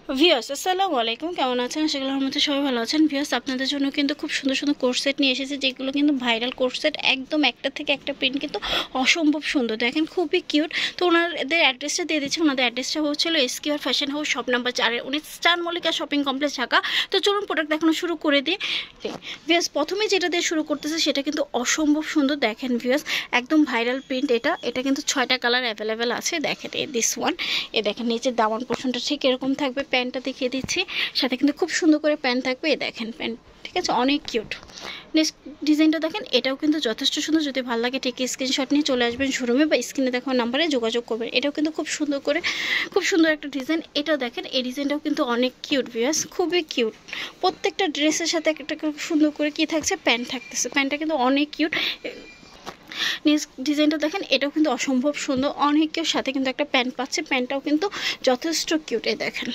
Viewers আসসালামু আলাইকুম, কেমন আছেন? সেগুলোর মধ্যে সবাই ভালো আছেন। ভিউয়ার্স আপনাদের জন্য কিন্তু খুব সুন্দর সুন্দর কোর্স সেট নিয়ে এসেছে, যেগুলো কিন্তু ভাইরাল কোর্স সেট, একদম একটা থেকে একটা প্রিন্ট কিন্তু অসম্ভব সুন্দর, দেখেন খুবই কিউট। তো ওনাদের অ্যাড্রেসটা দিয়ে দিচ্ছে। ওনাদের অ্যাড্রেসটা হচ্ছিল SQR fashion house, shop number 4, 19 star Mallika shopping complex, Dhaka. তো চলুন প্রোডাক্ট দেখানো শুরু করে দিই। ভিউয়ার্স প্রথমে যেটা দিয়ে শুরু করতেছে সেটা কিন্তু অসম্ভব সুন্দর, দেখেন ভিউয়ার্স একদম ভাইরাল প্রিন্ট। এটা কিন্তু 6টা কালার অ্যাভেলেবেল আছে। দেখেন দিস ওয়ান, দেখেন নিচের দামান পোর্শনটা ঠিক এরকম থাকবে। প্যান্টটা দেখিয়ে দিচ্ছি, সাথে কিন্তু খুব সুন্দর করে প্যান্ট থাকবে। দেখেন প্যান্ট, ঠিক আছে, অনেক কিউট। নেক্সট ডিজাইনটা দেখেন, এটাও কিন্তু যথেষ্ট সুন্দর। যদি ভালো লাগে ঠিক স্ক্রিনশট নিয়ে চলে আসবেন শোরুমে বা স্ক্রিনে দেখো নাম্বারে যোগাযোগ করবেন। এটাও কিন্তু খুব সুন্দর করে, খুব সুন্দর একটা ডিজাইন। এটাও দেখেন, এই ডিজাইনটাও কিন্তু অনেক কিউট ভিউয়ার্স, খুবই কিউট। প্রত্যেকটা ড্রেসের সাথে একটা খুব সুন্দর করে কি থাকছে, প্যান্ট থাকতেছে। প্যান্টটা কিন্তু অনেক কিউট। নেক্সট ডিজাইনটা দেখেন, এটাও কিন্তু অসম্ভব সুন্দর, অনেক কেউ সাথে কিন্তু একটা প্যান্ট পাচ্ছে। প্যান্টটাও কিন্তু যথেষ্ট কিউট, দেখেন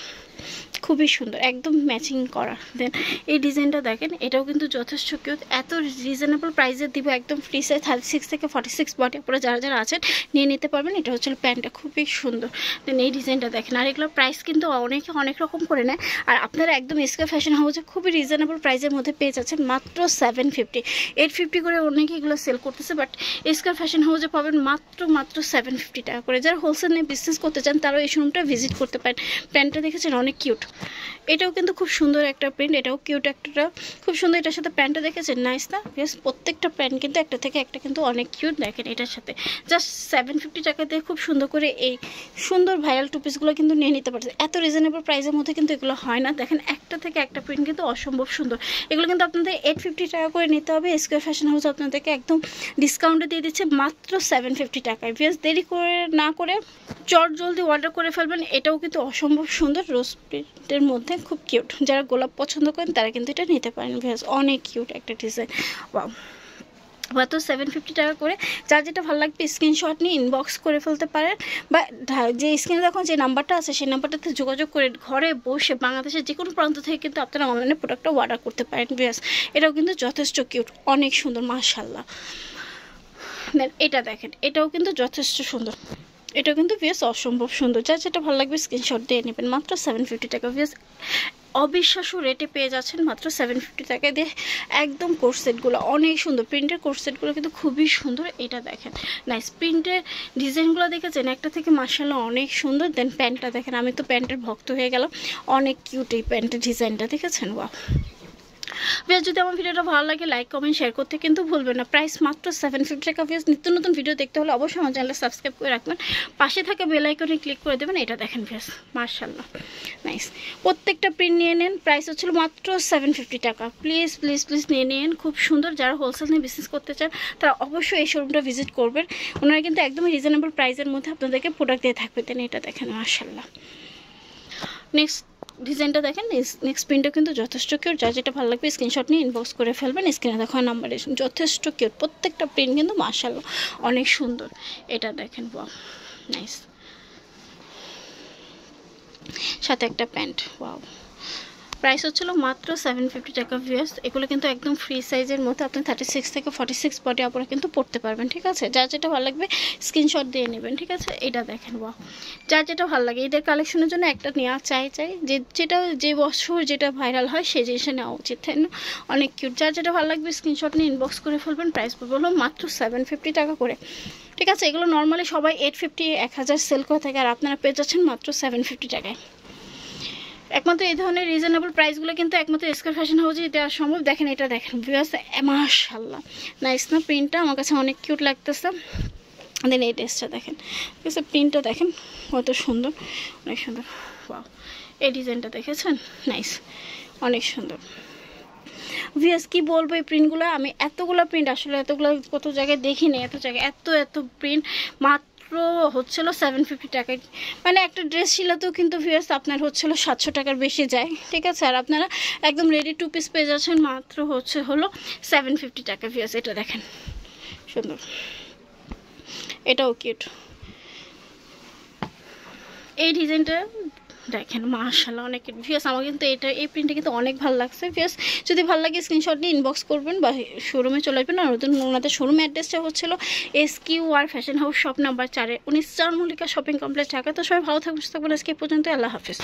খুবই সুন্দর, একদম ম্যাচিং করা। দেন এই ডিজাইনটা দেখেন, এটাও কিন্তু যথেষ্ট কিউট। এত রিজনেবল প্রাইসে দিব, একদম ফ্রি সাইজ 36 থেকে 46 বডি আপনারা যারা যারা আছেন নিয়ে নিতে পারবেন। এটা হচ্ছে প্যান্টটা খুবই সুন্দর। দেন এই ডিজাইনটা দেখেন, আর এগুলোর প্রাইস কিন্তু অনেকে অনেক রকম করে নেয়, আর আপনারা একদম SQR ফ্যাশন হাউসে খুবই রিজনেবল প্রাইসের মধ্যে পেয়ে যাচ্ছেন মাত্র 750, 850 করে অনেকে এগুলো সেল করতেছে, বাট SQR ফ্যাশন হাউসে পাবেন মাত্র 750 টাকা করে। যারা হোলসেল নিয়ে বিজনেস করতে চান তারাও এই শোরুমটা ভিজিট করতে পারেন। প্যান্টটা দেখেছেন অনেক কিউট। এটাও কিন্তু খুব সুন্দর একটা প্রিন্ট, এটাও কিউট একটা, খুব সুন্দর। এটার সাথে প্যান্টটা দেখেছেন, নাইস না? বেশ প্রত্যেকটা প্যান্ট কিন্তু একটা থেকে একটা কিন্তু অনেক কিউট। দেখেন এটার সাথে জাস্ট 750 টাকা দিয়ে খুব সুন্দর করে এই সুন্দর ভাইরাল টু পিসগুলো কিন্তু নিয়ে নিতে পারছে। এত রিজনেবল প্রাইসের মধ্যে কিন্তু এগুলো হয় না। দেখেন একটা থেকে একটা প্রিন্ট কিন্তু অসম্ভব সুন্দর। এগুলো কিন্তু আপনাদের 850 টাকা করে নিতে হবে। SQR ফ্যাশন হাউস আপনাদেরকে একদম ডিসকাউন্টে দিয়ে দিচ্ছে মাত্র 750 টাকায়। বেশ দেরি করে না করে চট জলদি অর্ডার করে ফেলবেন। এটাও কিন্তু অসম্ভব সুন্দর, রোজ প্রিন্টের মধ্যে খুব কিউট। যারা গোলাপ পছন্দ করেন তারা কিন্তু এটা নিতে পারেন। বেশ অনেক কিউট একটা ডিজাইন। ওয়াও, মাত্র 750 টাকা করে। যার যেটা ভালো লাগবে স্ক্রিনশট নিয়ে ইনবক্স করে ফেলতে পারেন, বা যে স্ক্রিনে দেখুন যে নাম্বারটা আছে সেই নাম্বারটাতে যোগাযোগ করে ঘরে বসে বাংলাদেশের যে কোনো প্রান্ত থেকে কিন্তু আপনারা অনলাইনে প্রোডাক্টটা অর্ডার করতে পারেন। বেশ এটাও কিন্তু যথেষ্ট কিউট, অনেক সুন্দর, মাশাআল্লাহ। দেন এটা দেখেন, এটাও কিন্তু যথেষ্ট সুন্দর। এটাও কিন্তু বেশ অসম্ভব সুন্দর। যার যেটা ভালো লাগবে স্ক্রিনশট দিয়ে নেবেন। মাত্র 750 টাকা। বেশ অবিশ্বাস্য রেটে পেয়ে যাচ্ছেন মাত্র 750 টাকা দিয়ে। একদম কোর্স সেটগুলো অনেক সুন্দর, প্রিন্টের কোর্স সেটগুলো কিন্তু খুবই সুন্দর। এটা দেখেন নাইস, প্রিন্টের ডিজাইনগুলো দেখেছেন একটা থেকে মাশাআল্লাহ অনেক সুন্দর। দেন প্যান্টটা দেখেন, আমি তো প্যান্টের ভক্ত হয়ে গেলাম, অনেক কিউট এই প্যান্টের ডিজাইনটা, দেখেছেন? ওয়াও। বেশ যদি আমার ভিডিওটা ভালো লাগে লাইক কমেন্ট শেয়ার করতে কিন্তু ভুলবেন না। প্রাইস মাত্র 750 টাকা। বেশ নিত্য নতুন ভিডিও দেখতে হলে অবশ্যই আমার চ্যানেলটা সাবস্ক্রাইব করে রাখবেন, পাশে থাকা বেল আইকনে ক্লিক করে দেবেন। এটা দেখেন বেশ মাশাআল্লাহ নাইস। প্রত্যেকটা প্রিন্ট নিয়ে নেন, প্রাইস হচ্ছিল মাত্র 750 টাকা। প্লিজ প্লিজ প্লিজ নিয়ে নিন, খুব সুন্দর। যারা হোলসেল নিয়ে বিজনেস করতে চান তারা অবশ্যই এই শোরুমটা ভিজিট করবেন। ওনারা কিন্তু একদমই রিজনেবল প্রাইসের মধ্যে আপনাদেরকে প্রোডাক্ট দিয়ে থাকবে। দেন এটা দেখেন মাশাআল্লাহ। নেক্সট ডিজাইনটা দেখেন, নেক্সট প্রিন্টটা কিন্তু যথেষ্ট কিউট। যার যেটা ভালো লাগবে স্ক্রিনশট নিয়ে ইনবক্স করে ফেলবেন। স্ক্রিনে দেখা নাম্বারে যথেষ্ট কিউট, প্রত্যেকটা প্রিন্ট কিন্তু মাশাআল্লাহ অনেক সুন্দর। এটা দেখেন, ওয়াও নাইস, সাথে একটা প্যান্ট। ওয়াও, প্রাইস হচ্ছিল মাত্র 750 টাকা। ভিউয়ার্স এগুলো কিন্তু একদম ফ্রি সাইজের মধ্যে আপনি 36 থেকে 46 বডি আপনারা কিন্তু পড়তে পারবেন, ঠিক আছে? যার যেটা ভালো লাগবে স্ক্রিনশট দিয়ে নেবেন, ঠিক আছে? এটা দেখেন, ওয়াও, যার যেটা ভালো লাগে। এদের কালেকশনের জন্য একটা নেওয়া চাই যেটা যে বছর যেটা ভাইরাল হয় সেই জিনিসটা নেওয়া উচিত, তাই না? অনেক কিউট। যার যেটা ভালো লাগবে স্ক্রিনশট নিয়ে ইনবক্স করে ফেলবেন। প্রাইস বললাম মাত্র 750 টাকা করে, ঠিক আছে? এগুলো নর্মালি সবাই 850, 1000 সেল করে থাকে, আর আপনারা পেয়ে যাচ্ছেন মাত্র 750 টাকায়। একমাত্র এই ধরনের রিজনেবল প্রাইসগুলো কিন্তু একমাত্র SQR ফ্যাশন হাউসে দেওয়া সম্ভব। দেখেন এটা দেখেন ভিউয়ার্স, মাশাআল্লাহ নাইস না? প্রিন্টটা আমার কাছে অনেক কিউট লাগতেছে। দেন এই ড্রেসটা দেখেন, ঠিক আছে? প্রিন্টটা দেখেন কত সুন্দর, অনেক সুন্দর। ওয়াও, এই ডিজাইনটা দেখেছেন, নাইস, অনেক সুন্দর। ভিউয়ার্স কি বলবো এই প্রিন্টগুলো, আমি এতগুলো প্রিন্ট আসলে এতগুলো কত জায়গায় দেখিনি, এত জায়গায় এত প্রিন্ট মাত্র হচ্ছিল 750 টাকায়। মানে একটা ড্রেস শিলাতেও কিন্তু ভিউয়ার্স আপনার হচ্ছিল 700 টাকার বেশি যায়, ঠিক আছে? আর আপনারা একদম রেডি টু পিস পেয়ে যাচ্ছেন মাত্র হলো 750 টাকা। ভিউয়ার্স এটা দেখেন সুন্দর, এটাও কিউট। এই ডিজাইনটা দেখেন মাশাআল্লাহ অনেক কিউট। ভিউয়ার্স আমার কিন্তু এই প্রিন্টটা কিন্তু অনেক ভালো লাগছে। ভিউয়ার্স যদি ভালো লাগে স্ক্রিনশট নিয়ে ইনবক্স করবেন বা শোরুমে চলে আসবেন। আর ওনাদের শোরুম অ্যাড্রেসটা হচ্ছিল SQR fashion house, shop number 4, 19 star Mallika shopping complex, Dhaka. তো সবাই ভালো থাকবেন, আজকে পর্যন্ত, আল্লাহ হাফেজ।